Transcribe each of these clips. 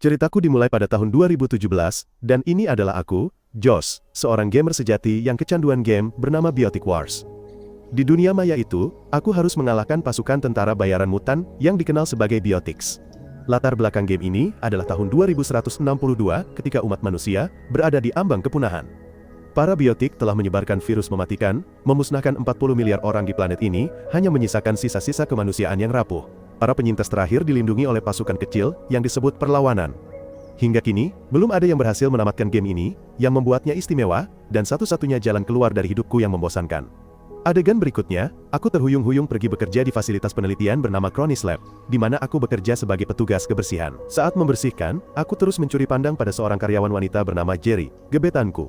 Ceritaku dimulai pada tahun 2017, dan ini adalah aku, Josh, seorang gamer sejati yang kecanduan game bernama Biotic Wars. Di dunia maya itu, aku harus mengalahkan pasukan tentara bayaran mutan yang dikenal sebagai Biotics. Latar belakang game ini adalah tahun 2162 ketika umat manusia berada di ambang kepunahan. Para Biotic telah menyebarkan virus mematikan, memusnahkan 40 miliar orang di planet ini, hanya menyisakan sisa-sisa kemanusiaan yang rapuh. Para penyintas terakhir dilindungi oleh pasukan kecil yang disebut perlawanan. Hingga kini, belum ada yang berhasil menamatkan game ini, yang membuatnya istimewa, dan satu-satunya jalan keluar dari hidupku yang membosankan. Adegan berikutnya, aku terhuyung-huyung pergi bekerja di fasilitas penelitian bernama Kronis Lab, di mana aku bekerja sebagai petugas kebersihan. Saat membersihkan, aku terus mencuri pandang pada seorang karyawan wanita bernama Jerry, gebetanku.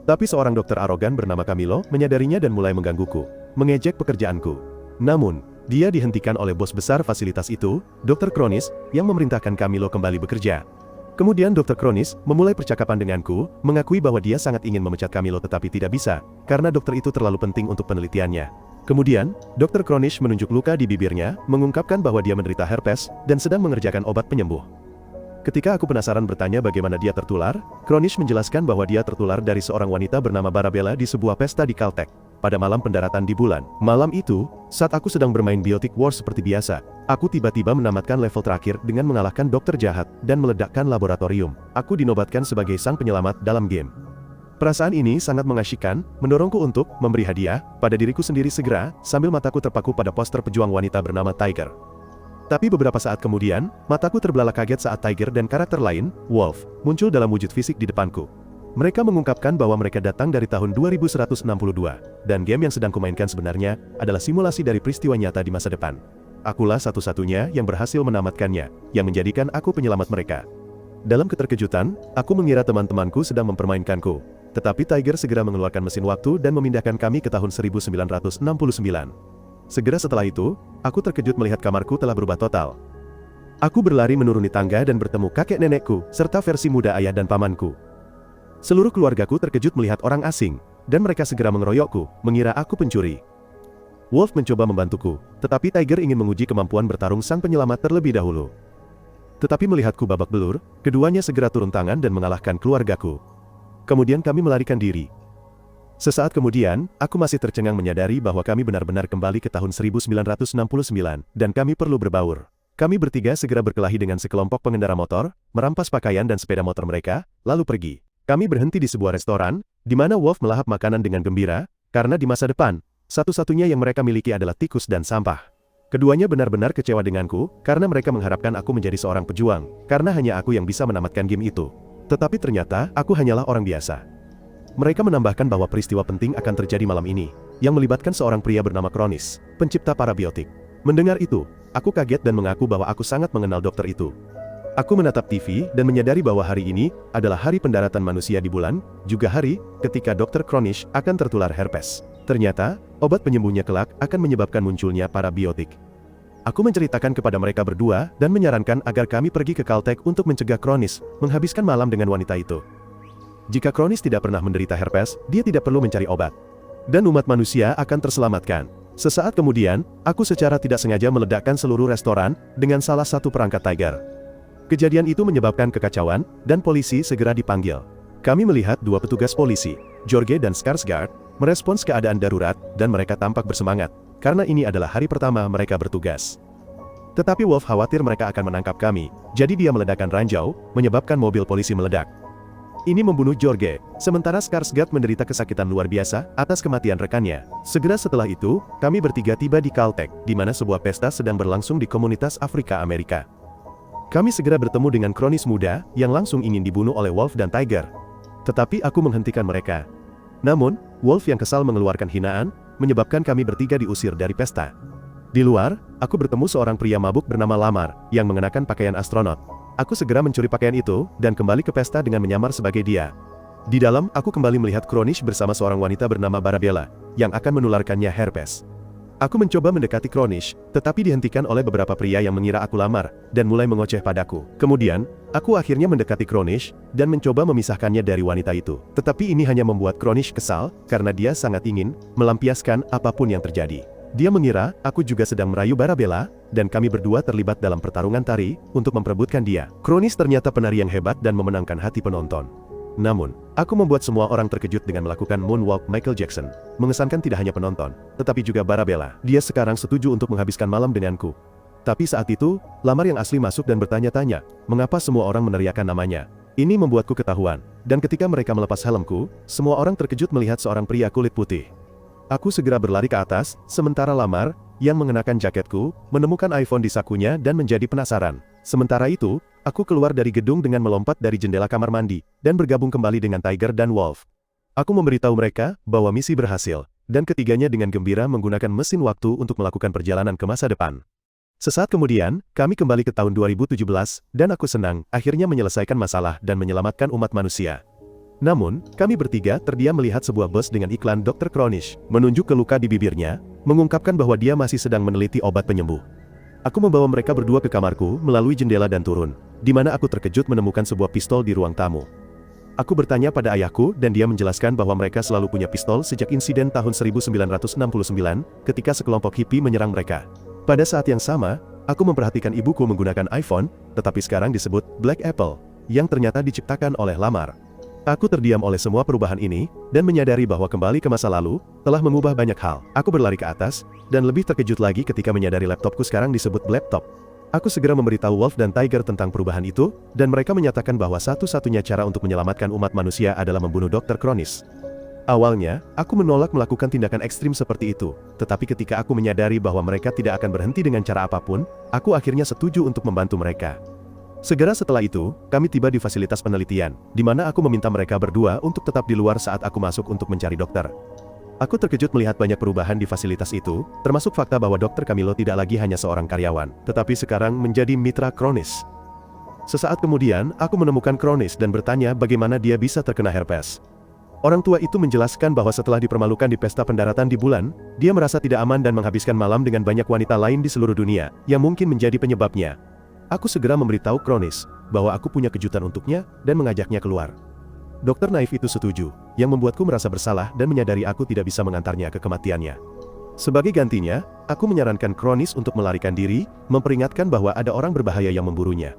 Tapi seorang dokter arogan bernama Camilo menyadarinya dan mulai menggangguku, mengejek pekerjaanku. Namun, dia dihentikan oleh bos besar fasilitas itu, Dr. Kronis, yang memerintahkan Camilo kembali bekerja. Kemudian Dr. Kronis memulai percakapan denganku, mengakui bahwa dia sangat ingin memecat Camilo tetapi tidak bisa, karena dokter itu terlalu penting untuk penelitiannya. Kemudian, Dr. Kronis menunjuk luka di bibirnya, mengungkapkan bahwa dia menderita herpes, dan sedang mengerjakan obat penyembuh. Ketika aku penasaran bertanya bagaimana dia tertular, Kronis menjelaskan bahwa dia tertular dari seorang wanita bernama Barabella di sebuah pesta di Caltech. Pada malam pendaratan di bulan. Malam itu, saat aku sedang bermain Biotic Wars seperti biasa, aku tiba-tiba menamatkan level terakhir dengan mengalahkan dokter jahat dan meledakkan laboratorium. Aku dinobatkan sebagai sang penyelamat dalam game. Perasaan ini sangat mengasyikkan, mendorongku untuk memberi hadiah pada diriku sendiri segera, sambil mataku terpaku pada poster pejuang wanita bernama Tiger. Tapi beberapa saat kemudian, mataku terbelalak kaget saat Tiger dan karakter lain, Wolf, muncul dalam wujud fisik di depanku. Mereka mengungkapkan bahwa mereka datang dari tahun 2162, dan game yang sedang kumainkan sebenarnya adalah simulasi dari peristiwa nyata di masa depan. Akulah satu-satunya yang berhasil menamatkannya, yang menjadikan aku penyelamat mereka. Dalam keterkejutan, aku mengira teman-temanku sedang mempermainkanku. Tetapi Tiger segera mengeluarkan mesin waktu dan memindahkan kami ke tahun 1969. Segera setelah itu, aku terkejut melihat kamarku telah berubah total. Aku berlari menuruni tangga dan bertemu kakek nenekku, serta versi muda ayah dan pamanku. Seluruh keluargaku terkejut melihat orang asing, dan mereka segera mengeroyokku, mengira aku pencuri. Wolf mencoba membantuku, tetapi Tiger ingin menguji kemampuan bertarung sang penyelamat terlebih dahulu. Tetapi melihatku babak belur, keduanya segera turun tangan dan mengalahkan keluargaku. Kemudian kami melarikan diri. Sesaat kemudian, aku masih tercengang menyadari bahwa kami benar-benar kembali ke tahun 1969, dan kami perlu berbaur. Kami bertiga segera berkelahi dengan sekelompok pengendara motor, merampas pakaian dan sepeda motor mereka, lalu pergi. Kami berhenti di sebuah restoran, di mana Wolf melahap makanan dengan gembira, karena di masa depan, satu-satunya yang mereka miliki adalah tikus dan sampah. Keduanya benar-benar kecewa denganku, karena mereka mengharapkan aku menjadi seorang pejuang, karena hanya aku yang bisa menamatkan game itu. Tetapi ternyata, aku hanyalah orang biasa. Mereka menambahkan bahwa peristiwa penting akan terjadi malam ini, yang melibatkan seorang pria bernama Kronis, pencipta para Biotic. Mendengar itu, aku kaget dan mengaku bahwa aku sangat mengenal dokter itu. Aku menatap TV dan menyadari bahwa hari ini adalah hari pendaratan manusia di bulan, juga hari ketika Dr. Kronis akan tertular herpes. Ternyata, obat penyembuhnya kelak akan menyebabkan munculnya para Biotic. Aku menceritakan kepada mereka berdua dan menyarankan agar kami pergi ke Caltech untuk mencegah Kronis menghabiskan malam dengan wanita itu. Jika Kronis tidak pernah menderita herpes, dia tidak perlu mencari obat. Dan umat manusia akan terselamatkan. Sesaat kemudian, aku secara tidak sengaja meledakkan seluruh restoran dengan salah satu perangkat Tiger. Kejadian itu menyebabkan kekacauan, dan polisi segera dipanggil. Kami melihat dua petugas polisi, Jorge dan Skarsgård, merespons keadaan darurat, dan mereka tampak bersemangat, karena ini adalah hari pertama mereka bertugas. Tetapi Wolf khawatir mereka akan menangkap kami, jadi dia meledakkan ranjau, menyebabkan mobil polisi meledak. Ini membunuh Jorge, sementara Skarsgård menderita kesakitan luar biasa atas kematian rekannya. Segera setelah itu, kami bertiga tiba di Caltech, di mana sebuah pesta sedang berlangsung di komunitas Afrika Amerika. Kami segera bertemu dengan Kronis muda, yang langsung ingin dibunuh oleh Wolf dan Tiger. Tetapi aku menghentikan mereka. Namun, Wolf yang kesal mengeluarkan hinaan, menyebabkan kami bertiga diusir dari pesta. Di luar, aku bertemu seorang pria mabuk bernama Lamar, yang mengenakan pakaian astronot. Aku segera mencuri pakaian itu, dan kembali ke pesta dengan menyamar sebagai dia. Di dalam, aku kembali melihat Kronis bersama seorang wanita bernama Barabella, yang akan menularkannya herpes. Aku mencoba mendekati Kronis, tetapi dihentikan oleh beberapa pria yang mengira aku Lamar, dan mulai mengoceh padaku. Kemudian, aku akhirnya mendekati Kronis, dan mencoba memisahkannya dari wanita itu. Tetapi ini hanya membuat Kronis kesal, karena dia sangat ingin melampiaskan apapun yang terjadi. Dia mengira aku juga sedang merayu Barabella, dan kami berdua terlibat dalam pertarungan tari untuk memperebutkan dia. Kronis ternyata penari yang hebat dan memenangkan hati penonton. Namun, aku membuat semua orang terkejut dengan melakukan moonwalk Michael Jackson. Mengesankan tidak hanya penonton, tetapi juga Barabella. Dia sekarang setuju untuk menghabiskan malam denganku. Tapi saat itu, Lamar yang asli masuk dan bertanya-tanya, mengapa semua orang meneriakkan namanya. Ini membuatku ketahuan, dan ketika mereka melepas helmku, semua orang terkejut melihat seorang pria kulit putih. Aku segera berlari ke atas, sementara Lamar, yang mengenakan jaketku, menemukan iPhone di sakunya dan menjadi penasaran. Sementara itu, aku keluar dari gedung dengan melompat dari jendela kamar mandi, dan bergabung kembali dengan Tiger dan Wolf. Aku memberitahu mereka bahwa misi berhasil, dan ketiganya dengan gembira menggunakan mesin waktu untuk melakukan perjalanan ke masa depan. Sesaat kemudian, kami kembali ke tahun 2017, dan aku senang akhirnya menyelesaikan masalah dan menyelamatkan umat manusia. Namun, kami bertiga terdiam melihat sebuah bus dengan iklan Dr. Kronish, menunjuk ke luka di bibirnya, mengungkapkan bahwa dia masih sedang meneliti obat penyembuh. Aku membawa mereka berdua ke kamarku melalui jendela dan turun, di mana aku terkejut menemukan sebuah pistol di ruang tamu. Aku bertanya pada ayahku dan dia menjelaskan bahwa mereka selalu punya pistol sejak insiden tahun 1969 ketika sekelompok hippie menyerang mereka. Pada saat yang sama, aku memperhatikan ibuku menggunakan iPhone, tetapi sekarang disebut Black Apple, yang ternyata diciptakan oleh Lamar. Aku terdiam oleh semua perubahan ini, dan menyadari bahwa kembali ke masa lalu, telah mengubah banyak hal. Aku berlari ke atas, dan lebih terkejut lagi ketika menyadari laptopku sekarang disebut laptop. Aku segera memberitahu Wolf dan Tiger tentang perubahan itu, dan mereka menyatakan bahwa satu-satunya cara untuk menyelamatkan umat manusia adalah membunuh Dr. Kronish. Awalnya, aku menolak melakukan tindakan ekstrim seperti itu, tetapi ketika aku menyadari bahwa mereka tidak akan berhenti dengan cara apapun, aku akhirnya setuju untuk membantu mereka. Segera setelah itu, kami tiba di fasilitas penelitian, di mana aku meminta mereka berdua untuk tetap di luar saat aku masuk untuk mencari dokter. Aku terkejut melihat banyak perubahan di fasilitas itu, termasuk fakta bahwa Dr. Camilo tidak lagi hanya seorang karyawan, tetapi sekarang menjadi mitra Kronish. Sesaat kemudian, aku menemukan Kronish dan bertanya bagaimana dia bisa terkena herpes. Orang tua itu menjelaskan bahwa setelah dipermalukan di pesta pendaratan di bulan, dia merasa tidak aman dan menghabiskan malam dengan banyak wanita lain di seluruh dunia, yang mungkin menjadi penyebabnya. Aku segera memberitahu Kronish bahwa aku punya kejutan untuknya dan mengajaknya keluar. Dokter naif itu setuju, yang membuatku merasa bersalah dan menyadari aku tidak bisa mengantarnya ke kematiannya. Sebagai gantinya, aku menyarankan Kronish untuk melarikan diri, memperingatkan bahwa ada orang berbahaya yang memburunya.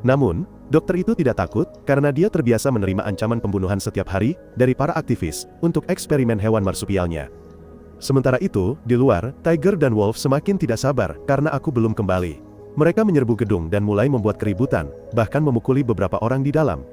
Namun, dokter itu tidak takut karena dia terbiasa menerima ancaman pembunuhan setiap hari dari para aktivis untuk eksperimen hewan marsupialnya. Sementara itu, di luar, Tiger dan Wolf semakin tidak sabar karena aku belum kembali. Mereka menyerbu gedung dan mulai membuat keributan, bahkan memukuli beberapa orang di dalam.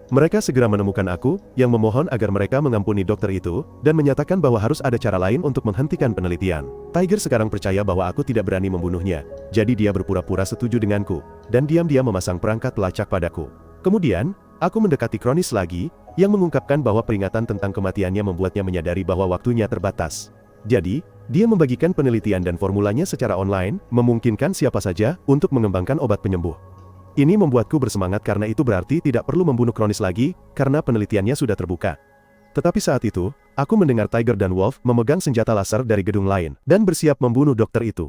Mereka segera menemukan aku, yang memohon agar mereka mengampuni dokter itu, dan menyatakan bahwa harus ada cara lain untuk menghentikan penelitian. Tiger sekarang percaya bahwa aku tidak berani membunuhnya, jadi dia berpura-pura setuju denganku, dan diam-diam memasang perangkat pelacak padaku. Kemudian, aku mendekati Kronish lagi, yang mengungkapkan bahwa peringatan tentang kematiannya membuatnya menyadari bahwa waktunya terbatas. Jadi, dia membagikan penelitian dan formulanya secara online, memungkinkan siapa saja untuk mengembangkan obat penyembuh. Ini membuatku bersemangat karena itu berarti tidak perlu membunuh Kronish lagi, karena penelitiannya sudah terbuka. Tetapi saat itu, aku mendengar Tiger dan Wolf memegang senjata laser dari gedung lain, dan bersiap membunuh dokter itu.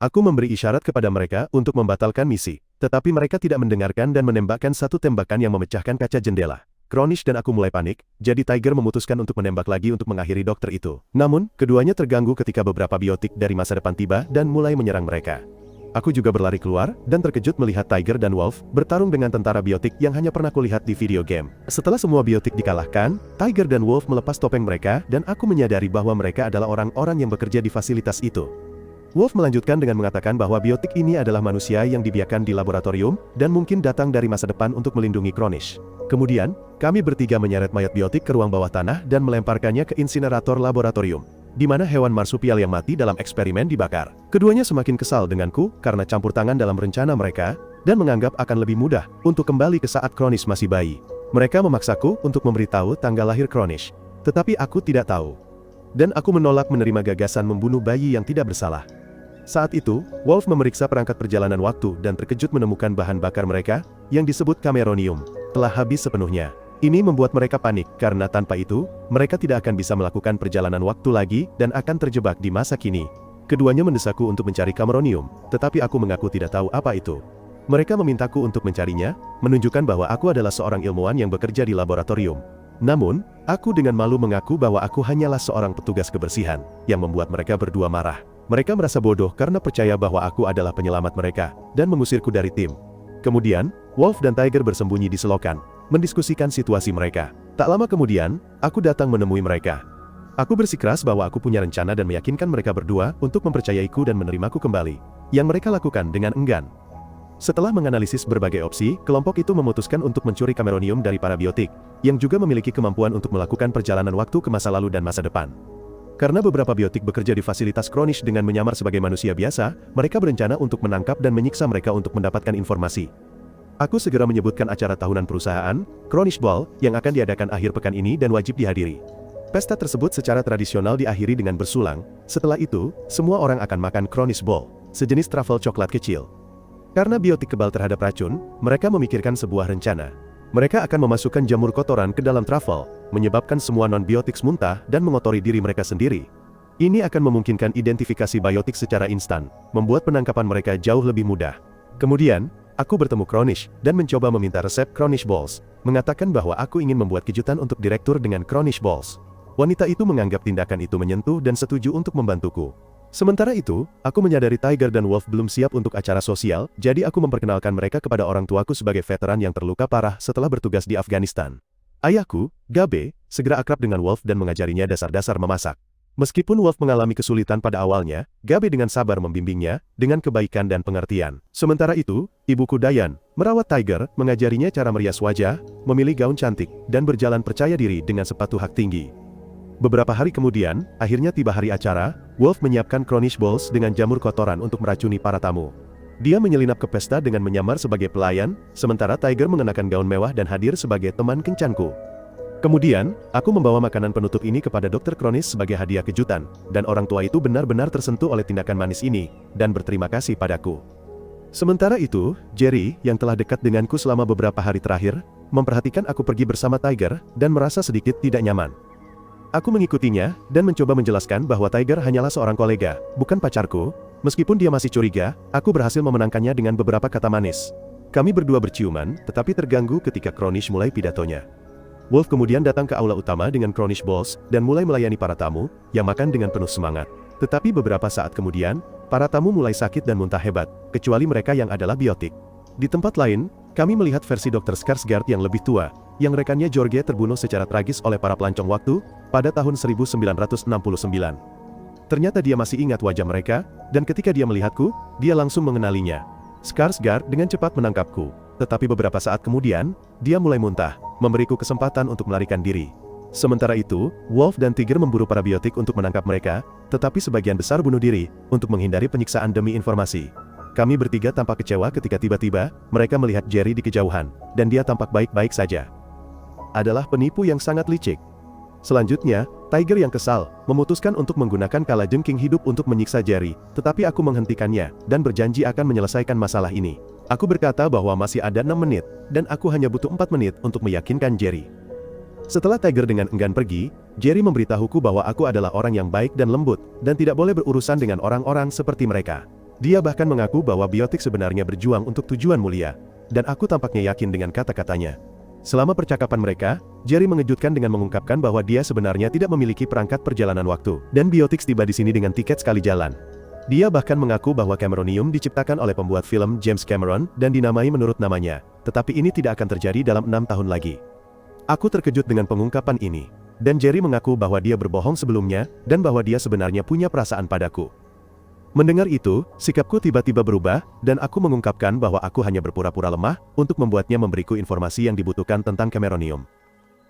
Aku memberi isyarat kepada mereka untuk membatalkan misi, tetapi mereka tidak mendengarkan dan menembakkan satu tembakan yang memecahkan kaca jendela. Kronish dan aku mulai panik, jadi Tiger memutuskan untuk menembak lagi untuk mengakhiri dokter itu. Namun, keduanya terganggu ketika beberapa biotik dari masa depan tiba dan mulai menyerang mereka. Aku juga berlari keluar, dan terkejut melihat Tiger dan Wolf bertarung dengan tentara biotik yang hanya pernah kulihat di video game. Setelah semua biotik dikalahkan, Tiger dan Wolf melepas topeng mereka dan aku menyadari bahwa mereka adalah orang-orang yang bekerja di fasilitas itu. Wolf melanjutkan dengan mengatakan bahwa biotik ini adalah manusia yang dibiarkan di laboratorium, dan mungkin datang dari masa depan untuk melindungi Kronish. Kemudian, kami bertiga menyeret mayat biotik ke ruang bawah tanah dan melemparkannya ke insinerator laboratorium, di mana hewan marsupial yang mati dalam eksperimen dibakar. Keduanya semakin kesal denganku karena campur tangan dalam rencana mereka, dan menganggap akan lebih mudah untuk kembali ke saat Kronish masih bayi. Mereka memaksaku untuk memberitahu tanggal lahir Kronish, tetapi aku tidak tahu. Dan aku menolak menerima gagasan membunuh bayi yang tidak bersalah. Saat itu, Wolf memeriksa perangkat perjalanan waktu dan terkejut menemukan bahan bakar mereka, yang disebut cameronium, telah habis sepenuhnya. Ini membuat mereka panik, karena tanpa itu, mereka tidak akan bisa melakukan perjalanan waktu lagi dan akan terjebak di masa kini. Keduanya mendesakku untuk mencari cameronium, tetapi aku mengaku tidak tahu apa itu. Mereka memintaku untuk mencarinya, menunjukkan bahwa aku adalah seorang ilmuwan yang bekerja di laboratorium. Namun, aku dengan malu mengaku bahwa aku hanyalah seorang petugas kebersihan, yang membuat mereka berdua marah. Mereka merasa bodoh karena percaya bahwa aku adalah penyelamat mereka, dan mengusirku dari tim. Kemudian, Wolf dan Tiger bersembunyi di selokan, mendiskusikan situasi mereka. Tak lama kemudian, aku datang menemui mereka. Aku bersikeras bahwa aku punya rencana dan meyakinkan mereka berdua untuk mempercayaiku dan menerimaku kembali, yang mereka lakukan dengan enggan. Setelah menganalisis berbagai opsi, kelompok itu memutuskan untuk mencuri Cameronium dari para biotik, yang juga memiliki kemampuan untuk melakukan perjalanan waktu ke masa lalu dan masa depan. Karena beberapa biotik bekerja di fasilitas Kronish dengan menyamar sebagai manusia biasa, mereka berencana untuk menangkap dan menyiksa mereka untuk mendapatkan informasi. Aku segera menyebutkan acara tahunan perusahaan, Kronish Ball, yang akan diadakan akhir pekan ini dan wajib dihadiri. Pesta tersebut secara tradisional diakhiri dengan bersulang. Setelah itu, semua orang akan makan Kronish Ball, sejenis truffle coklat kecil. Karena biotik kebal terhadap racun, mereka memikirkan sebuah rencana. Mereka akan memasukkan jamur kotoran ke dalam truffle, menyebabkan semua non-biotik muntah dan mengotori diri mereka sendiri. Ini akan memungkinkan identifikasi biotik secara instan, membuat penangkapan mereka jauh lebih mudah. Kemudian, aku bertemu Kronish dan mencoba meminta resep Kronish Balls, mengatakan bahwa aku ingin membuat kejutan untuk direktur dengan Kronish Balls. Wanita itu menganggap tindakan itu menyentuh dan setuju untuk membantuku. Sementara itu, aku menyadari Tiger dan Wolf belum siap untuk acara sosial, jadi aku memperkenalkan mereka kepada orang tuaku sebagai veteran yang terluka parah setelah bertugas di Afghanistan. Ayahku, Gabe, segera akrab dengan Wolf dan mengajarinya dasar-dasar memasak. Meskipun Wolf mengalami kesulitan pada awalnya, Gabe dengan sabar membimbingnya, dengan kebaikan dan pengertian. Sementara itu, ibuku Diane merawat Tiger, mengajarinya cara merias wajah, memilih gaun cantik, dan berjalan percaya diri dengan sepatu hak tinggi. Beberapa hari kemudian, akhirnya tiba hari acara. Wolf menyiapkan Kronish Balls dengan jamur kotoran untuk meracuni para tamu. Dia menyelinap ke pesta dengan menyamar sebagai pelayan, sementara Tiger mengenakan gaun mewah dan hadir sebagai teman kencanku. Kemudian, aku membawa makanan penutup ini kepada Dr. Kronish sebagai hadiah kejutan, dan orang tua itu benar-benar tersentuh oleh tindakan manis ini, dan berterima kasih padaku. Sementara itu, Jerry, yang telah dekat denganku selama beberapa hari terakhir, memperhatikan aku pergi bersama Tiger, dan merasa sedikit tidak nyaman. Aku mengikutinya, dan mencoba menjelaskan bahwa Tiger hanyalah seorang kolega, bukan pacarku. Meskipun dia masih curiga, aku berhasil memenangkannya dengan beberapa kata manis. Kami berdua berciuman, tetapi terganggu ketika Kronish mulai pidatonya. Wolf kemudian datang ke aula utama dengan Kronish Balls, dan mulai melayani para tamu, yang makan dengan penuh semangat. Tetapi beberapa saat kemudian, para tamu mulai sakit dan muntah hebat, kecuali mereka yang adalah biotik. Di tempat lain, kami melihat versi Dr. Skarsgård yang lebih tua, yang rekannya George terbunuh secara tragis oleh para pelancong waktu, pada tahun 1969. Ternyata dia masih ingat wajah mereka, dan ketika dia melihatku, dia langsung mengenalinya. Skarsgård dengan cepat menangkapku, tetapi beberapa saat kemudian, dia mulai muntah, memberiku kesempatan untuk melarikan diri. Sementara itu, Wolf dan Tiger memburu para biotik untuk menangkap mereka, tetapi sebagian besar bunuh diri, untuk menghindari penyiksaan demi informasi. Kami bertiga tampak kecewa ketika tiba-tiba, mereka melihat Jerry di kejauhan, dan dia tampak baik-baik saja. Adalah penipu yang sangat licik. Selanjutnya, Tiger yang kesal, memutuskan untuk menggunakan kalajengking hidup untuk menyiksa Jerry, tetapi aku menghentikannya, dan berjanji akan menyelesaikan masalah ini. Aku berkata bahwa masih ada 6 menit, dan aku hanya butuh 4 menit untuk meyakinkan Jerry. Setelah Tiger dengan enggan pergi, Jerry memberitahuku bahwa aku adalah orang yang baik dan lembut, dan tidak boleh berurusan dengan orang-orang seperti mereka. Dia bahkan mengaku bahwa biotik sebenarnya berjuang untuk tujuan mulia, dan aku tampaknya yakin dengan kata-katanya. Selama percakapan mereka, Jerry mengejutkan dengan mengungkapkan bahwa dia sebenarnya tidak memiliki perangkat perjalanan waktu, dan biotik tiba di sini dengan tiket sekali jalan. Dia bahkan mengaku bahwa Cameronium diciptakan oleh pembuat film James Cameron, dan dinamai menurut namanya, tetapi ini tidak akan terjadi dalam 6 tahun lagi. Aku terkejut dengan pengungkapan ini, dan Jerry mengaku bahwa dia berbohong sebelumnya, dan bahwa dia sebenarnya punya perasaan padaku. Mendengar itu, sikapku tiba-tiba berubah, dan aku mengungkapkan bahwa aku hanya berpura-pura lemah, untuk membuatnya memberiku informasi yang dibutuhkan tentang Cameronium.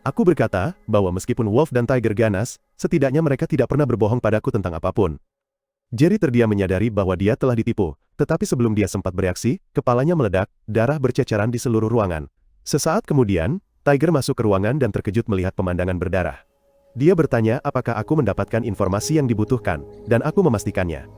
Aku berkata, bahwa meskipun Wolf dan Tiger ganas, setidaknya mereka tidak pernah berbohong padaku tentang apapun. Jerry terdiam menyadari bahwa dia telah ditipu, tetapi sebelum dia sempat bereaksi, kepalanya meledak, darah berceceran di seluruh ruangan. Sesaat kemudian, Tiger masuk ke ruangan dan terkejut melihat pemandangan berdarah. Dia bertanya apakah aku mendapatkan informasi yang dibutuhkan, dan aku memastikannya.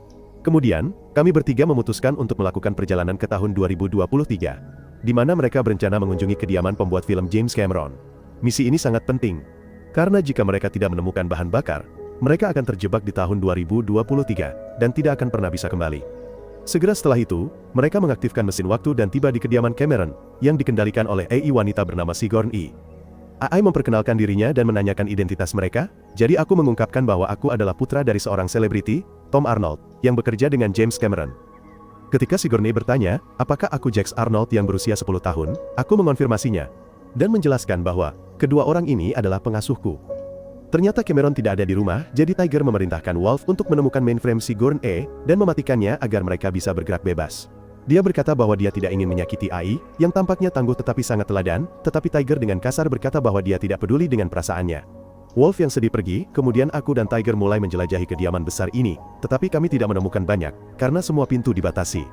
Kemudian, kami bertiga memutuskan untuk melakukan perjalanan ke tahun 2023, di mana mereka berencana mengunjungi kediaman pembuat film James Cameron. Misi ini sangat penting, karena jika mereka tidak menemukan bahan bakar, mereka akan terjebak di tahun 2023, dan tidak akan pernah bisa kembali. Segera setelah itu, mereka mengaktifkan mesin waktu dan tiba di kediaman Cameron, yang dikendalikan oleh AI wanita bernama Sigourney. AI memperkenalkan dirinya dan menanyakan identitas mereka, jadi aku mengungkapkan bahwa aku adalah putra dari seorang selebriti, Tom Arnold, yang bekerja dengan James Cameron. Ketika Sigourney bertanya, apakah aku Jax Arnold yang berusia 10 tahun, aku mengonfirmasinya, dan menjelaskan bahwa kedua orang ini adalah pengasuhku. Ternyata Cameron tidak ada di rumah, jadi Tiger memerintahkan Wolf untuk menemukan mainframe Sigourney dan mematikannya agar mereka bisa bergerak bebas. Dia berkata bahwa dia tidak ingin menyakiti AI, yang tampaknya tangguh tetapi sangat teladan, tetapi Tiger dengan kasar berkata bahwa dia tidak peduli dengan perasaannya. Wolf yang sedih pergi, kemudian aku dan Tiger mulai menjelajahi kediaman besar ini, tetapi kami tidak menemukan banyak, karena semua pintu dibatasi.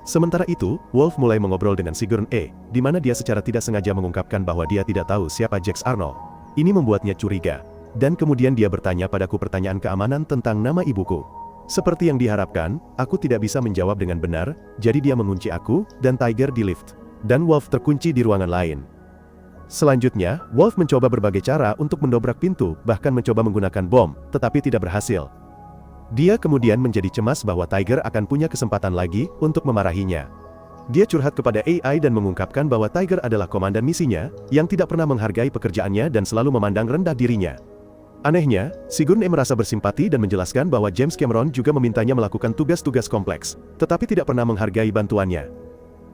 Sementara itu, Wolf mulai mengobrol dengan Sigourney, di mana dia secara tidak sengaja mengungkapkan bahwa dia tidak tahu siapa Jax Arnold. Ini membuatnya curiga. Dan kemudian dia bertanya padaku pertanyaan keamanan tentang nama ibuku. Seperti yang diharapkan, aku tidak bisa menjawab dengan benar, jadi dia mengunci aku dan Tiger di lift. Dan Wolf terkunci di ruangan lain. Selanjutnya, Wolf mencoba berbagai cara untuk mendobrak pintu, bahkan mencoba menggunakan bom, tetapi tidak berhasil. Dia kemudian menjadi cemas bahwa Tiger akan punya kesempatan lagi untuk memarahinya. Dia curhat kepada AI dan mengungkapkan bahwa Tiger adalah komandan misinya, yang tidak pernah menghargai pekerjaannya dan selalu memandang rendah dirinya. Anehnya, Sigourney merasa bersimpati dan menjelaskan bahwa James Cameron juga memintanya melakukan tugas-tugas kompleks, tetapi tidak pernah menghargai bantuannya.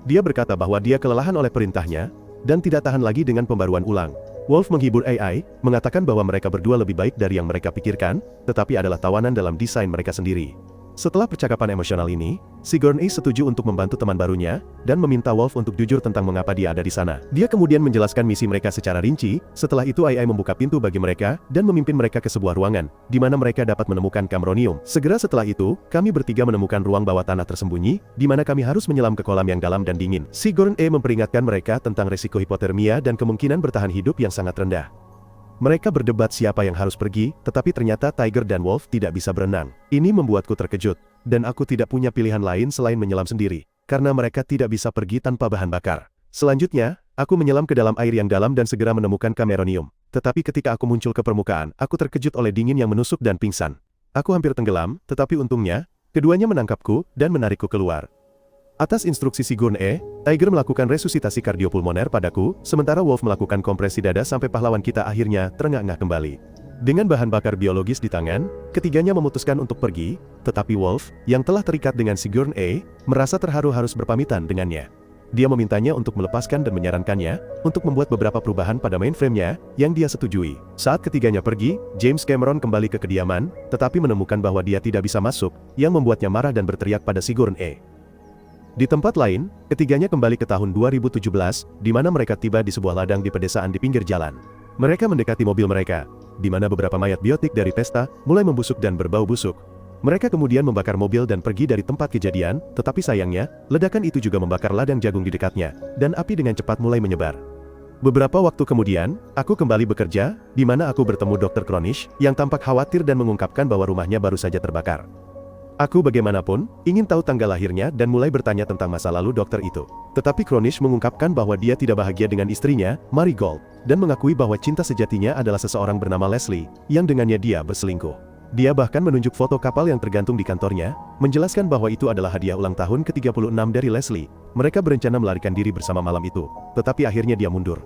Dia berkata bahwa dia kelelahan oleh perintahnya, dan tidak tahan lagi dengan pembaruan ulang. Wolf menghibur AI, mengatakan bahwa mereka berdua lebih baik dari yang mereka pikirkan, tetapi adalah tawanan dalam desain mereka sendiri. Setelah percakapan emosional ini, Sigourney setuju untuk membantu teman barunya, dan meminta Wolf untuk jujur tentang mengapa dia ada di sana. Dia kemudian menjelaskan misi mereka secara rinci, setelah itu AI membuka pintu bagi mereka, dan memimpin mereka ke sebuah ruangan, di mana mereka dapat menemukan Cameronium. Segera setelah itu, kami bertiga menemukan ruang bawah tanah tersembunyi, di mana kami harus menyelam ke kolam yang dalam dan dingin. Sigourney memperingatkan mereka tentang risiko hipotermia dan kemungkinan bertahan hidup yang sangat rendah. Mereka berdebat siapa yang harus pergi, tetapi ternyata Tiger dan Wolf tidak bisa berenang. Ini membuatku terkejut, dan aku tidak punya pilihan lain selain menyelam sendiri, karena mereka tidak bisa pergi tanpa bahan bakar. Selanjutnya, aku menyelam ke dalam air yang dalam dan segera menemukan Cameronium. Tetapi ketika aku muncul ke permukaan, aku terkejut oleh dingin yang menusuk dan pingsan. Aku hampir tenggelam, tetapi untungnya, keduanya menangkapku dan menarikku keluar. Atas instruksi Sigourney, Tiger melakukan resusitasi kardiopulmoner padaku, sementara Wolf melakukan kompresi dada sampai pahlawan kita akhirnya terengah-engah kembali. Dengan bahan bakar biologis di tangan, ketiganya memutuskan untuk pergi, tetapi Wolf, yang telah terikat dengan Sigourney, merasa terharu harus berpamitan dengannya. Dia memintanya untuk melepaskan dan menyarankannya, untuk membuat beberapa perubahan pada mainframe-nya, yang dia setujui. Saat ketiganya pergi, James Cameron kembali ke kediaman, tetapi menemukan bahwa dia tidak bisa masuk, yang membuatnya marah dan berteriak pada Sigourney. Di tempat lain, ketiganya kembali ke tahun 2017, di mana mereka tiba di sebuah ladang di pedesaan di pinggir jalan. Mereka mendekati mobil mereka, di mana beberapa mayat biotik dari pesta mulai membusuk dan berbau busuk. Mereka kemudian membakar mobil dan pergi dari tempat kejadian, tetapi sayangnya, ledakan itu juga membakar ladang jagung di dekatnya, dan api dengan cepat mulai menyebar. Beberapa waktu kemudian, aku kembali bekerja, di mana aku bertemu Dr. Cronish, yang tampak khawatir dan mengungkapkan bahwa rumahnya baru saja terbakar. Aku bagaimanapun, ingin tahu tanggal lahirnya dan mulai bertanya tentang masa lalu dokter itu. Tetapi Cronish mengungkapkan bahwa dia tidak bahagia dengan istrinya, Marigold, dan mengakui bahwa cinta sejatinya adalah seseorang bernama Leslie, yang dengannya dia berselingkuh. Dia bahkan menunjuk foto kapal yang tergantung di kantornya, menjelaskan bahwa itu adalah hadiah ulang tahun ke-36 dari Leslie. Mereka berencana melarikan diri bersama malam itu, tetapi akhirnya dia mundur.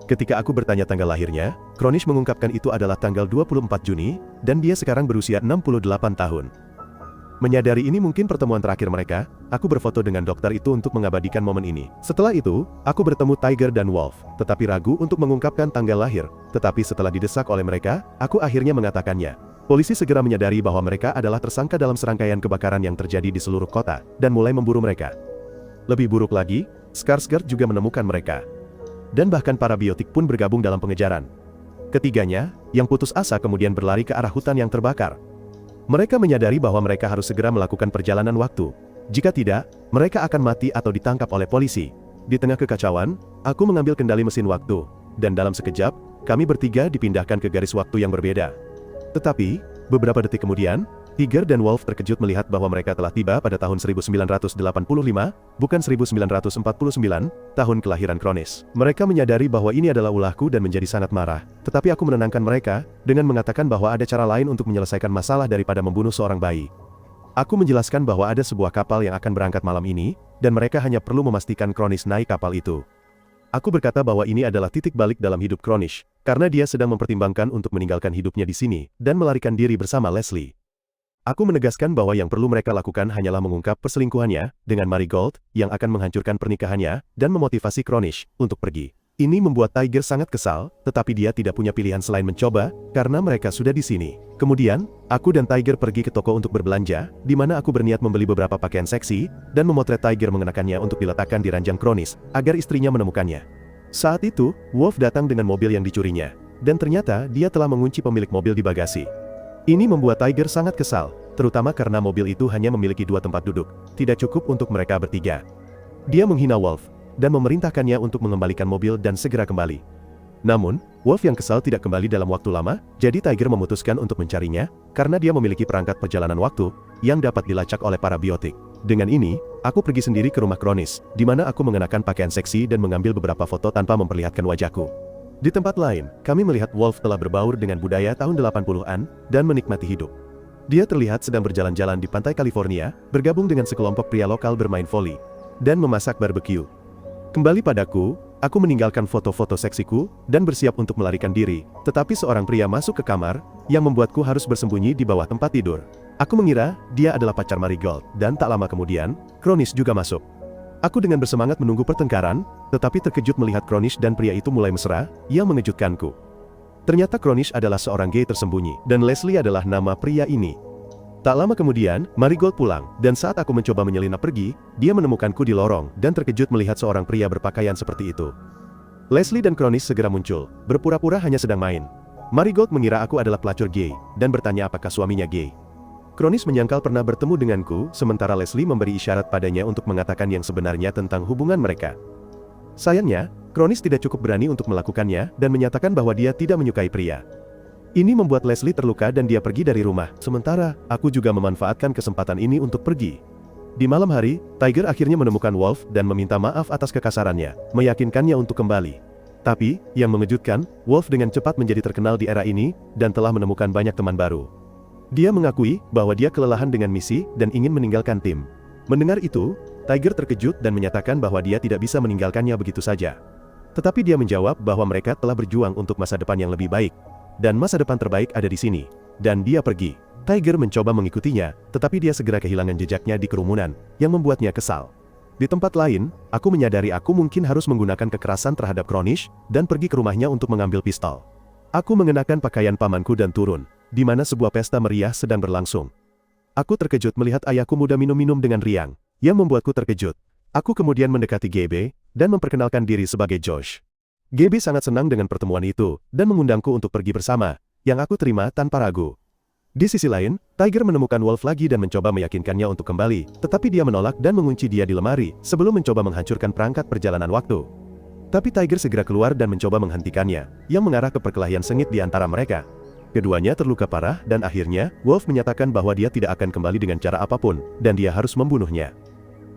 Ketika aku bertanya tanggal lahirnya, Cronish mengungkapkan itu adalah tanggal 24 Juni, dan dia sekarang berusia 68 tahun. Menyadari ini mungkin pertemuan terakhir mereka, aku berfoto dengan dokter itu untuk mengabadikan momen ini. Setelah itu, aku bertemu Tiger dan Wolf, tetapi ragu untuk mengungkapkan tanggal lahir. Tetapi setelah didesak oleh mereka, aku akhirnya mengatakannya. Polisi segera menyadari bahwa mereka adalah tersangka dalam serangkaian kebakaran yang terjadi di seluruh kota, dan mulai memburu mereka. Lebih buruk lagi, Skarsgård juga menemukan mereka. Dan bahkan para biotik pun bergabung dalam pengejaran. Ketiganya, yang putus asa kemudian berlari ke arah hutan yang terbakar. Mereka menyadari bahwa mereka harus segera melakukan perjalanan waktu. Jika tidak, mereka akan mati atau ditangkap oleh polisi. Di tengah kekacauan, aku mengambil kendali mesin waktu, dan dalam sekejap, kami bertiga dipindahkan ke garis waktu yang berbeda. Tetapi, beberapa detik kemudian, Tiger dan Wolf terkejut melihat bahwa mereka telah tiba pada tahun 1985, bukan 1949, tahun kelahiran Cronish. Mereka menyadari bahwa ini adalah ulahku dan menjadi sangat marah. Tetapi aku menenangkan mereka, dengan mengatakan bahwa ada cara lain untuk menyelesaikan masalah daripada membunuh seorang bayi. Aku menjelaskan bahwa ada sebuah kapal yang akan berangkat malam ini, dan mereka hanya perlu memastikan Cronish naik kapal itu. Aku berkata bahwa ini adalah titik balik dalam hidup Cronish, karena dia sedang mempertimbangkan untuk meninggalkan hidupnya di sini, dan melarikan diri bersama Leslie. Aku menegaskan bahwa yang perlu mereka lakukan hanyalah mengungkap perselingkuhannya dengan Marigold yang akan menghancurkan pernikahannya dan memotivasi Cronish untuk pergi. Ini membuat Tiger sangat kesal, tetapi dia tidak punya pilihan selain mencoba, karena mereka sudah di sini. Kemudian, aku dan Tiger pergi ke toko untuk berbelanja, di mana aku berniat membeli beberapa pakaian seksi, dan memotret Tiger mengenakannya untuk diletakkan di ranjang Cronish, agar istrinya menemukannya. Saat itu, Wolf datang dengan mobil yang dicurinya, dan ternyata dia telah mengunci pemilik mobil di bagasi. Ini membuat Tiger sangat kesal, terutama karena mobil itu hanya memiliki 2 tempat duduk, tidak cukup untuk mereka bertiga. Dia menghina Wolf, dan memerintahkannya untuk mengembalikan mobil dan segera kembali. Namun, Wolf yang kesal tidak kembali dalam waktu lama, jadi Tiger memutuskan untuk mencarinya, karena dia memiliki perangkat perjalanan waktu, yang dapat dilacak oleh para biotik. Dengan ini, aku pergi sendiri ke rumah Cronish, di mana aku mengenakan pakaian seksi dan mengambil beberapa foto tanpa memperlihatkan wajahku. Di tempat lain, kami melihat Wolf telah berbaur dengan budaya tahun 80-an, dan menikmati hidup. Dia terlihat sedang berjalan-jalan di pantai California, bergabung dengan sekelompok pria lokal bermain voli, dan memasak barbecue. Kembali padaku, aku meninggalkan foto-foto seksiku, dan bersiap untuk melarikan diri, tetapi seorang pria masuk ke kamar, yang membuatku harus bersembunyi di bawah tempat tidur. Aku mengira, dia adalah pacar Marigold, dan tak lama kemudian, Cronish juga masuk. Aku dengan bersemangat menunggu pertengkaran, tetapi terkejut melihat Cronish dan pria itu mulai mesra, yang mengejutkanku. Ternyata Cronish adalah seorang gay tersembunyi, dan Leslie adalah nama pria ini. Tak lama kemudian, Marigold pulang, dan saat aku mencoba menyelinap pergi, dia menemukanku di lorong, dan terkejut melihat seorang pria berpakaian seperti itu. Leslie dan Cronish segera muncul, berpura-pura hanya sedang main. Marigold mengira aku adalah pelacur gay, dan bertanya apakah suaminya gay. Cronish menyangkal pernah bertemu denganku, sementara Leslie memberi isyarat padanya untuk mengatakan yang sebenarnya tentang hubungan mereka. Sayangnya, Cronish tidak cukup berani untuk melakukannya, dan menyatakan bahwa dia tidak menyukai pria. Ini membuat Leslie terluka dan dia pergi dari rumah, sementara, aku juga memanfaatkan kesempatan ini untuk pergi. Di malam hari, Tiger akhirnya menemukan Wolf dan meminta maaf atas kekasarannya, meyakinkannya untuk kembali. Tapi, yang mengejutkan, Wolf dengan cepat menjadi terkenal di era ini, dan telah menemukan banyak teman baru. Dia mengakui bahwa dia kelelahan dengan misi dan ingin meninggalkan tim. Mendengar itu, Tiger terkejut dan menyatakan bahwa dia tidak bisa meninggalkannya begitu saja. Tetapi dia menjawab bahwa mereka telah berjuang untuk masa depan yang lebih baik. Dan masa depan terbaik ada di sini. Dan dia pergi. Tiger mencoba mengikutinya, tetapi dia segera kehilangan jejaknya di kerumunan, yang membuatnya kesal. Di tempat lain, aku menyadari aku mungkin harus menggunakan kekerasan terhadap Cronish, dan pergi ke rumahnya untuk mengambil pistol. Aku mengenakan pakaian pamanku dan turun, di mana sebuah pesta meriah sedang berlangsung. Aku terkejut melihat ayahku muda minum-minum dengan riang, yang membuatku terkejut. Aku kemudian mendekati GB, dan memperkenalkan diri sebagai Josh. GB sangat senang dengan pertemuan itu, dan mengundangku untuk pergi bersama, yang aku terima tanpa ragu. Di sisi lain, Tiger menemukan Wolf lagi dan mencoba meyakinkannya untuk kembali, tetapi dia menolak dan mengunci dia di lemari, sebelum mencoba menghancurkan perangkat perjalanan waktu. Tapi Tiger segera keluar dan mencoba menghentikannya, yang mengarah ke perkelahian sengit di antara mereka. Keduanya terluka parah dan akhirnya, Wolf menyatakan bahwa dia tidak akan kembali dengan cara apapun, dan dia harus membunuhnya.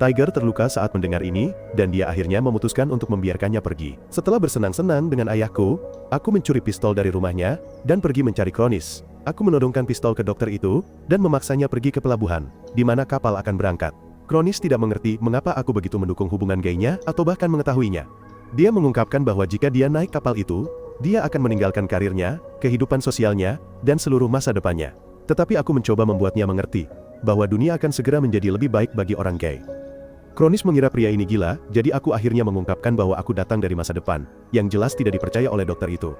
Tiger terluka saat mendengar ini, dan dia akhirnya memutuskan untuk membiarkannya pergi. Setelah bersenang-senang dengan ayahku, aku mencuri pistol dari rumahnya, dan pergi mencari Cronish. Aku menodongkan pistol ke dokter itu, dan memaksanya pergi ke pelabuhan, di mana kapal akan berangkat. Cronish tidak mengerti mengapa aku begitu mendukung hubungan gaynya, atau bahkan mengetahuinya. Dia mengungkapkan bahwa jika dia naik kapal itu, dia akan meninggalkan karirnya, kehidupan sosialnya, dan seluruh masa depannya. Tetapi aku mencoba membuatnya mengerti, bahwa dunia akan segera menjadi lebih baik bagi orang gay. Cronish mengira pria ini gila, jadi aku akhirnya mengungkapkan bahwa aku datang dari masa depan, yang jelas tidak dipercaya oleh dokter itu.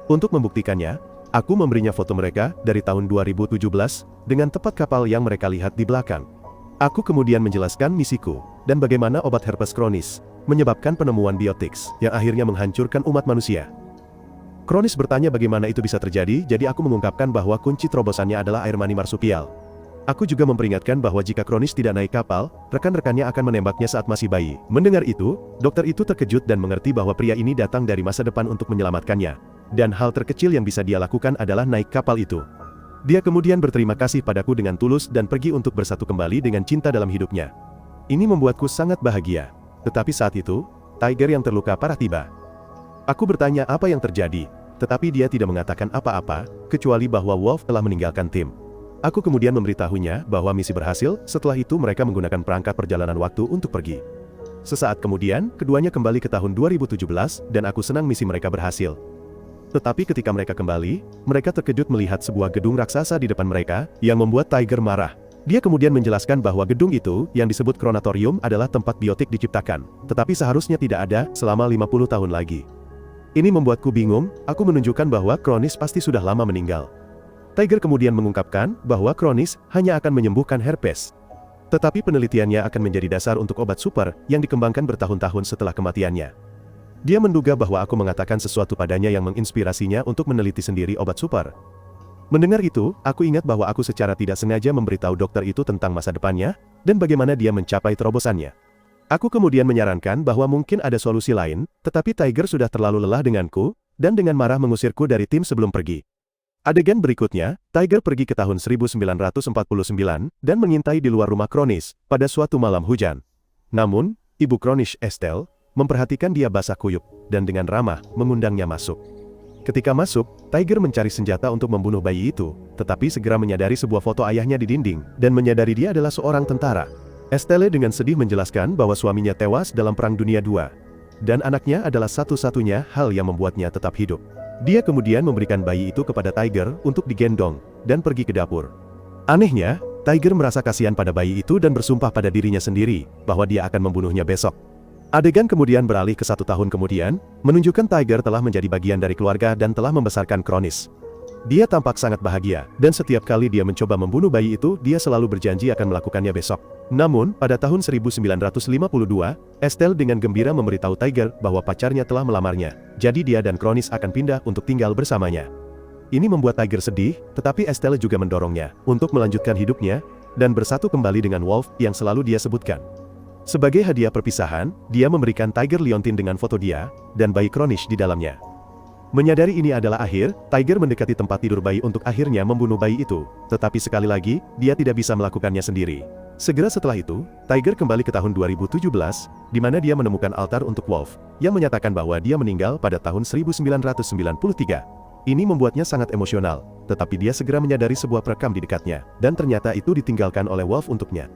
Untuk membuktikannya, aku memberinya foto mereka dari tahun 2017, dengan tepat kapal yang mereka lihat di belakang. Aku kemudian menjelaskan misiku, dan bagaimana obat herpes Cronish menyebabkan penemuan biotics, yang akhirnya menghancurkan umat manusia. Cronish bertanya bagaimana itu bisa terjadi, jadi aku mengungkapkan bahwa kunci terobosannya adalah air mani marsupial. Aku juga memperingatkan bahwa jika Cronish tidak naik kapal, rekan-rekannya akan menembaknya saat masih bayi. Mendengar itu, dokter itu terkejut dan mengerti bahwa pria ini datang dari masa depan untuk menyelamatkannya. Dan hal terkecil yang bisa dia lakukan adalah naik kapal itu. Dia kemudian berterima kasih padaku dengan tulus dan pergi untuk bersatu kembali dengan cinta dalam hidupnya. Ini membuatku sangat bahagia. Tetapi saat itu, Tiger yang terluka parah tiba. Aku bertanya apa yang terjadi, tetapi dia tidak mengatakan apa-apa, kecuali bahwa Wolf telah meninggalkan tim. Aku kemudian memberitahunya bahwa misi berhasil, setelah itu mereka menggunakan perangkat perjalanan waktu untuk pergi. Sesaat kemudian, keduanya kembali ke tahun 2017, dan aku senang misi mereka berhasil. Tetapi ketika mereka kembali, mereka terkejut melihat sebuah gedung raksasa di depan mereka, yang membuat Tiger marah. Dia kemudian menjelaskan bahwa gedung itu, yang disebut Chronatorium adalah tempat biotik diciptakan, tetapi seharusnya tidak ada selama 50 tahun lagi. Ini membuatku bingung, aku menunjukkan bahwa Kronis pasti sudah lama meninggal. Tiger kemudian mengungkapkan bahwa Kronis hanya akan menyembuhkan herpes. Tetapi penelitiannya akan menjadi dasar untuk obat super yang dikembangkan bertahun-tahun setelah kematiannya. Dia menduga bahwa aku mengatakan sesuatu padanya yang menginspirasinya untuk meneliti sendiri obat super. Mendengar itu, aku ingat bahwa aku secara tidak sengaja memberitahu dokter itu tentang masa depannya, dan bagaimana dia mencapai terobosannya. Aku kemudian menyarankan bahwa mungkin ada solusi lain, tetapi Tiger sudah terlalu lelah denganku, dan dengan marah mengusirku dari tim sebelum pergi. Adegan berikutnya, Tiger pergi ke tahun 1949, dan mengintai di luar rumah Kronis, pada suatu malam hujan. Namun, ibu Kronis, Estelle, memperhatikan dia basah kuyup, dan dengan ramah, mengundangnya masuk. Ketika masuk, Tiger mencari senjata untuk membunuh bayi itu, tetapi segera menyadari sebuah foto ayahnya di dinding, dan menyadari dia adalah seorang tentara. Estelle dengan sedih menjelaskan bahwa suaminya tewas dalam Perang Dunia II, dan anaknya adalah satu-satunya hal yang membuatnya tetap hidup. Dia kemudian memberikan bayi itu kepada Tiger untuk digendong, dan pergi ke dapur. Anehnya, Tiger merasa kasihan pada bayi itu dan bersumpah pada dirinya sendiri, bahwa dia akan membunuhnya besok. Adegan kemudian beralih ke 1 tahun kemudian, menunjukkan Tiger telah menjadi bagian dari keluarga dan telah membesarkan Kronis. Dia tampak sangat bahagia, dan setiap kali dia mencoba membunuh bayi itu, dia selalu berjanji akan melakukannya besok. Namun, pada tahun 1952, Estelle dengan gembira memberitahu Tiger bahwa pacarnya telah melamarnya, jadi dia dan Kronis akan pindah untuk tinggal bersamanya. Ini membuat Tiger sedih, tetapi Estelle juga mendorongnya untuk melanjutkan hidupnya, dan bersatu kembali dengan Wolf yang selalu dia sebutkan. Sebagai hadiah perpisahan, dia memberikan Tiger liontin dengan foto dia, dan bayi Kronis di dalamnya. Menyadari ini adalah akhir, Tiger mendekati tempat tidur bayi untuk akhirnya membunuh bayi itu, tetapi sekali lagi, dia tidak bisa melakukannya sendiri. Segera setelah itu, Tiger kembali ke tahun 2017, di mana dia menemukan altar untuk Wolf, yang menyatakan bahwa dia meninggal pada tahun 1993. Ini membuatnya sangat emosional, tetapi dia segera menyadari sebuah perekam di dekatnya, dan ternyata itu ditinggalkan oleh Wolf untuknya.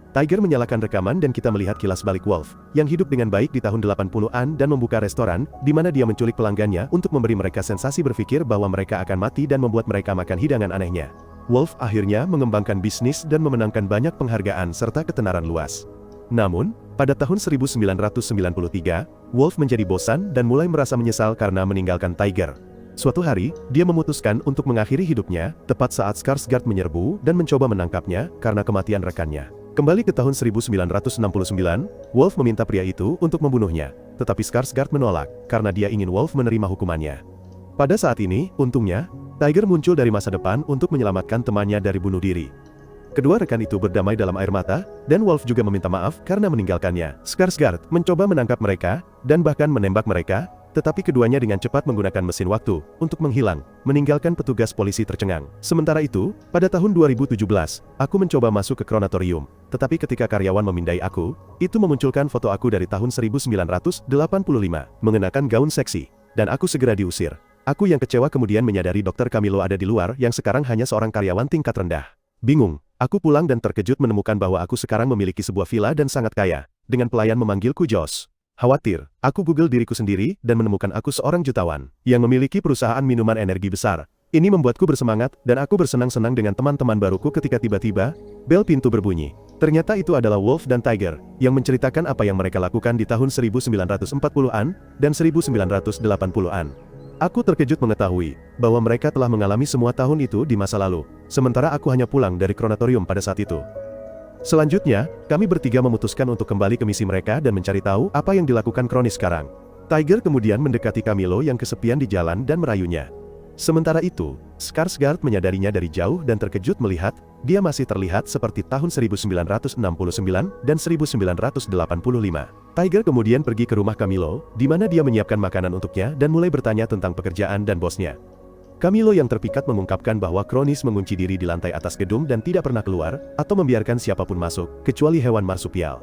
Tiger menyalakan rekaman dan kita melihat kilas balik Wolf, yang hidup dengan baik di tahun 80-an dan membuka restoran, di mana dia menculik pelanggannya untuk memberi mereka sensasi berpikir bahwa mereka akan mati dan membuat mereka makan hidangan anehnya. Wolf akhirnya mengembangkan bisnis dan memenangkan banyak penghargaan serta ketenaran luas. Namun, pada tahun 1993, Wolf menjadi bosan dan mulai merasa menyesal karena meninggalkan Tiger. Suatu hari, dia memutuskan untuk mengakhiri hidupnya, tepat saat Skarsgård menyerbu dan mencoba menangkapnya karena kematian rekannya. Kembali ke tahun 1969, Wolf meminta pria itu untuk membunuhnya, tetapi Skarsgård menolak, karena dia ingin Wolf menerima hukumannya. Pada saat ini, untungnya, Tiger muncul dari masa depan untuk menyelamatkan temannya dari bunuh diri. Kedua rekan itu berdamai dalam air mata, dan Wolf juga meminta maaf karena meninggalkannya. Skarsgård mencoba menangkap mereka, dan bahkan menembak mereka, tetapi keduanya dengan cepat menggunakan mesin waktu untuk menghilang, meninggalkan petugas polisi tercengang. Sementara itu, pada tahun 2017, aku mencoba masuk ke Chronatorium, tetapi ketika karyawan memindai aku, itu memunculkan foto aku dari tahun 1985, mengenakan gaun seksi, dan aku segera diusir. Aku yang kecewa kemudian menyadari Dr. Camilo ada di luar yang sekarang hanya seorang karyawan tingkat rendah. Bingung, aku pulang dan terkejut menemukan bahwa aku sekarang memiliki sebuah villa dan sangat kaya, dengan pelayan memanggilku Josh. Khawatir, aku Google diriku sendiri dan menemukan aku seorang jutawan yang memiliki perusahaan minuman energi besar. Ini membuatku bersemangat dan aku bersenang-senang dengan teman-teman baruku ketika tiba-tiba, bel pintu berbunyi. Ternyata itu adalah Wolf dan Tiger yang menceritakan apa yang mereka lakukan di tahun 1940-an dan 1980-an. Aku terkejut mengetahui bahwa mereka telah mengalami semua tahun itu di masa lalu, sementara aku hanya pulang dari Chronatorium pada saat itu. Selanjutnya, kami bertiga memutuskan untuk kembali ke misi mereka dan mencari tahu apa yang dilakukan Kronis sekarang. Tiger kemudian mendekati Camilo yang kesepian di jalan dan merayunya. Sementara itu, Skarsgård menyadarinya dari jauh dan terkejut melihat dia masih terlihat seperti tahun 1969 dan 1985. Tiger kemudian pergi ke rumah Camilo, di mana dia menyiapkan makanan untuknya dan mulai bertanya tentang pekerjaan dan bosnya. Camilo yang terpikat mengungkapkan bahwa Kronis mengunci diri di lantai atas gedung dan tidak pernah keluar, atau membiarkan siapapun masuk, kecuali hewan marsupial.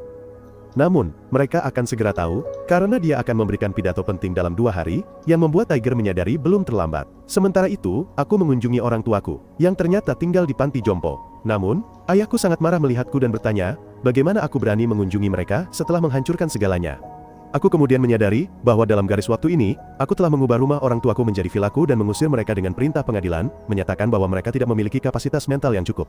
Namun, mereka akan segera tahu, karena dia akan memberikan pidato penting dalam 2 hari, yang membuat Tiger menyadari belum terlambat. Sementara itu, aku mengunjungi orang tuaku, yang ternyata tinggal di panti jompo. Namun, ayahku sangat marah melihatku dan bertanya, bagaimana aku berani mengunjungi mereka setelah menghancurkan segalanya. Aku kemudian menyadari bahwa dalam garis waktu ini, aku telah mengubah rumah orang tuaku menjadi vilaku dan mengusir mereka dengan perintah pengadilan, menyatakan bahwa mereka tidak memiliki kapasitas mental yang cukup.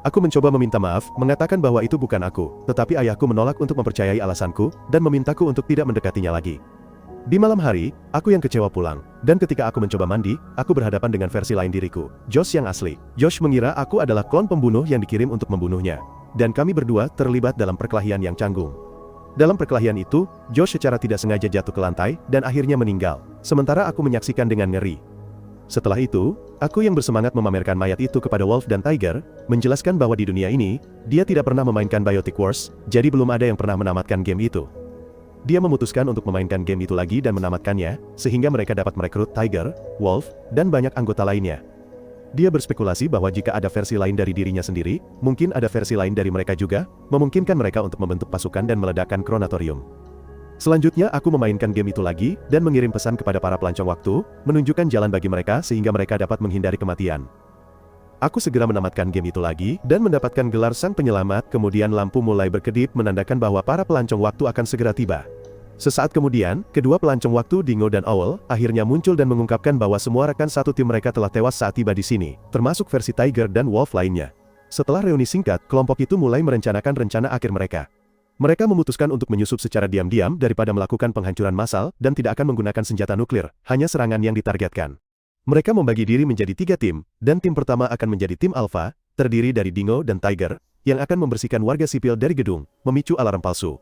Aku mencoba meminta maaf, mengatakan bahwa itu bukan aku, tetapi ayahku menolak untuk mempercayai alasanku, dan memintaku untuk tidak mendekatinya lagi. Di malam hari, aku yang kecewa pulang, dan ketika aku mencoba mandi, aku berhadapan dengan versi lain diriku, Josh yang asli. Josh mengira aku adalah klon pembunuh yang dikirim untuk membunuhnya, dan kami berdua terlibat dalam perkelahian yang canggung. Dalam perkelahian itu, Josh secara tidak sengaja jatuh ke lantai, dan akhirnya meninggal, sementara aku menyaksikan dengan ngeri. Setelah itu, aku yang bersemangat memamerkan mayat itu kepada Wolf dan Tiger, menjelaskan bahwa di dunia ini, dia tidak pernah memainkan Biotic Wars, jadi belum ada yang pernah menamatkan game itu. Dia memutuskan untuk memainkan game itu lagi dan menamatkannya, sehingga mereka dapat merekrut Tiger, Wolf, dan banyak anggota lainnya. Dia berspekulasi bahwa jika ada versi lain dari dirinya sendiri, mungkin ada versi lain dari mereka juga, memungkinkan mereka untuk membentuk pasukan dan meledakkan Chronatorium. Selanjutnya aku memainkan game itu lagi, dan mengirim pesan kepada para pelancong waktu, menunjukkan jalan bagi mereka sehingga mereka dapat menghindari kematian. Aku segera menamatkan game itu lagi, dan mendapatkan gelar sang penyelamat, kemudian lampu mulai berkedip menandakan bahwa para pelancong waktu akan segera tiba. Sesaat kemudian, kedua pelancong waktu Dingo dan Owl akhirnya muncul dan mengungkapkan bahwa semua rekan satu tim mereka telah tewas saat tiba di sini, termasuk versi Tiger dan Wolf lainnya. Setelah reuni singkat, kelompok itu mulai merencanakan rencana akhir mereka. Mereka memutuskan untuk menyusup secara diam-diam daripada melakukan penghancuran massal dan tidak akan menggunakan senjata nuklir, hanya serangan yang ditargetkan. Mereka membagi diri menjadi 3 tim, dan tim pertama akan menjadi tim Alpha, terdiri dari Dingo dan Tiger, yang akan membersihkan warga sipil dari gedung, memicu alarm palsu.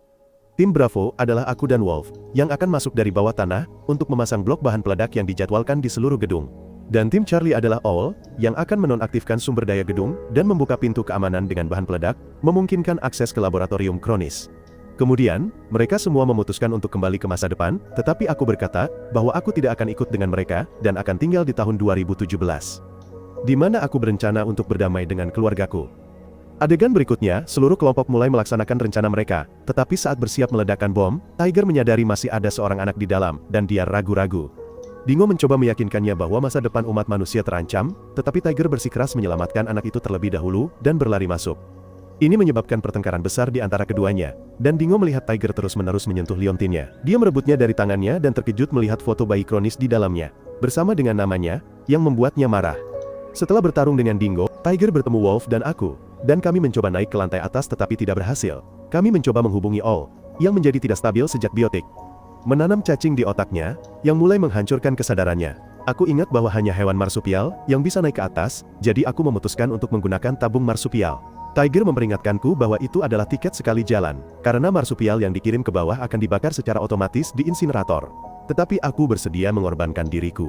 Tim Bravo adalah aku dan Wolf, yang akan masuk dari bawah tanah, untuk memasang blok bahan peledak yang dijadwalkan di seluruh gedung. Dan tim Charlie adalah Owl, yang akan menonaktifkan sumber daya gedung, dan membuka pintu keamanan dengan bahan peledak, memungkinkan akses ke laboratorium kronis. Kemudian, mereka semua memutuskan untuk kembali ke masa depan, tetapi aku berkata, bahwa aku tidak akan ikut dengan mereka, dan akan tinggal di tahun 2017. Di mana aku berencana untuk berdamai dengan keluargaku. Adegan berikutnya, seluruh kelompok mulai melaksanakan rencana mereka, tetapi saat bersiap meledakkan bom, Tiger menyadari masih ada seorang anak di dalam, dan dia ragu-ragu. Dingo mencoba meyakinkannya bahwa masa depan umat manusia terancam, tetapi Tiger bersikeras menyelamatkan anak itu terlebih dahulu, dan berlari masuk. Ini menyebabkan pertengkaran besar di antara keduanya, dan Dingo melihat Tiger terus-menerus menyentuh liontinnya. Dia merebutnya dari tangannya dan terkejut melihat foto bayi kronis di dalamnya, bersama dengan namanya, yang membuatnya marah. Setelah bertarung dengan Dingo, Tiger bertemu Wolf dan aku, dan kami mencoba naik ke lantai atas tetapi tidak berhasil. Kami mencoba menghubungi Owl, yang menjadi tidak stabil sejak biotik. Menanam cacing di otaknya, yang mulai menghancurkan kesadarannya. Aku ingat bahwa hanya hewan marsupial yang bisa naik ke atas, jadi aku memutuskan untuk menggunakan tabung marsupial. Tiger memperingatkanku bahwa itu adalah tiket sekali jalan, karena marsupial yang dikirim ke bawah akan dibakar secara otomatis di insinerator. Tetapi aku bersedia mengorbankan diriku.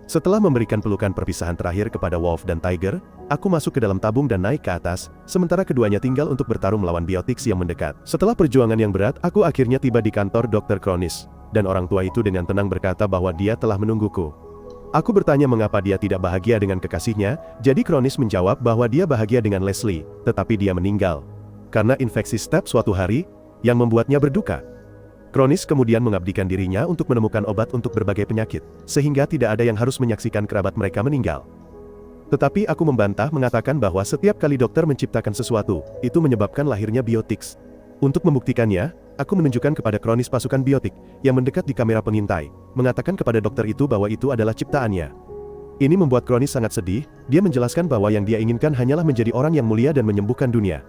Setelah memberikan pelukan perpisahan terakhir kepada Wolf dan Tiger, aku masuk ke dalam tabung dan naik ke atas, sementara keduanya tinggal untuk bertarung melawan Biotics yang mendekat. Setelah perjuangan yang berat, aku akhirnya tiba di kantor Dr. Kronis, dan orang tua itu dengan tenang berkata bahwa dia telah menungguku. Aku bertanya mengapa dia tidak bahagia dengan kekasihnya, jadi Kronis menjawab bahwa dia bahagia dengan Leslie, tetapi dia meninggal karena infeksi staph suatu hari, yang membuatnya berduka. Kronis kemudian mengabdikan dirinya untuk menemukan obat untuk berbagai penyakit, sehingga tidak ada yang harus menyaksikan kerabat mereka meninggal. Tetapi aku membantah mengatakan bahwa setiap kali dokter menciptakan sesuatu, itu menyebabkan lahirnya Biotics. Untuk membuktikannya, aku menunjukkan kepada Kronis pasukan biotik, yang mendekat di kamera pengintai, mengatakan kepada dokter itu bahwa itu adalah ciptaannya. Ini membuat Kronis sangat sedih, dia menjelaskan bahwa yang dia inginkan hanyalah menjadi orang yang mulia dan menyembuhkan dunia.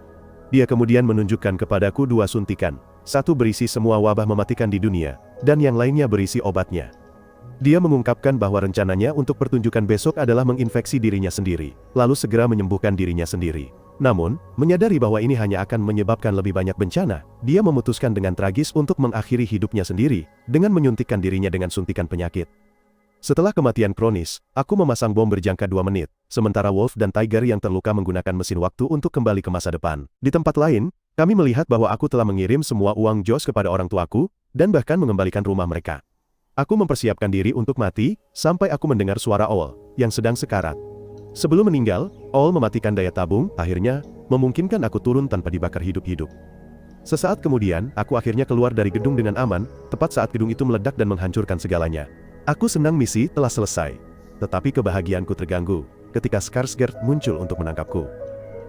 Dia kemudian menunjukkan kepadaku 2 suntikan. Satu berisi semua wabah mematikan di dunia, dan yang lainnya berisi obatnya. Dia mengungkapkan bahwa rencananya untuk pertunjukan besok adalah menginfeksi dirinya sendiri, lalu segera menyembuhkan dirinya sendiri. Namun, menyadari bahwa ini hanya akan menyebabkan lebih banyak bencana, dia memutuskan dengan tragis untuk mengakhiri hidupnya sendiri, dengan menyuntikkan dirinya dengan suntikan penyakit. Setelah kematian Kronis, aku memasang bom berjangka 2 menit, sementara Wolf dan Tiger yang terluka menggunakan mesin waktu untuk kembali ke masa depan. Di tempat lain, kami melihat bahwa aku telah mengirim semua uang Josh kepada orang tuaku, dan bahkan mengembalikan rumah mereka. Aku mempersiapkan diri untuk mati, sampai aku mendengar suara Owl, yang sedang sekarat. Sebelum meninggal, Owl mematikan daya tabung, akhirnya, memungkinkan aku turun tanpa dibakar hidup-hidup. Sesaat kemudian, aku akhirnya keluar dari gedung dengan aman, tepat saat gedung itu meledak dan menghancurkan segalanya. Aku senang misi telah selesai. Tetapi kebahagiaanku terganggu, ketika Skarsgård muncul untuk menangkapku.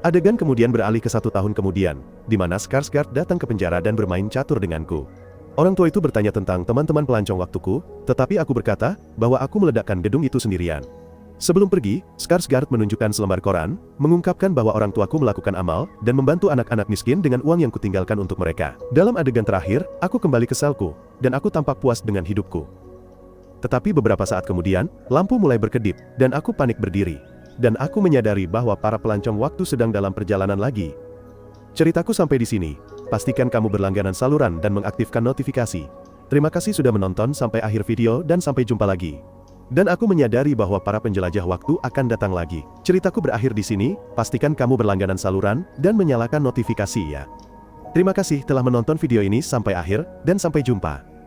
Adegan kemudian beralih ke 1 tahun kemudian, di mana Skarsgård datang ke penjara dan bermain catur denganku. Orang tua itu bertanya tentang teman-teman pelancong waktuku, tetapi aku berkata bahwa aku meledakkan gedung itu sendirian. Sebelum pergi, Skarsgård menunjukkan selembar koran, mengungkapkan bahwa orang tuaku melakukan amal, dan membantu anak-anak miskin dengan uang yang kutinggalkan untuk mereka. Dalam adegan terakhir, aku kembali ke selku, dan aku tampak puas dengan hidupku. Tetapi beberapa saat kemudian, lampu mulai berkedip, dan aku panik berdiri. Dan aku menyadari bahwa para pelancong waktu sedang dalam perjalanan lagi. Ceritaku sampai di sini. Pastikan kamu berlangganan saluran dan mengaktifkan notifikasi. Terima kasih sudah menonton sampai akhir video dan sampai jumpa lagi. Dan aku menyadari bahwa para penjelajah waktu akan datang lagi. Ceritaku berakhir di sini, pastikan kamu berlangganan saluran dan menyalakan notifikasi ya. Terima kasih telah menonton video ini sampai akhir dan sampai jumpa.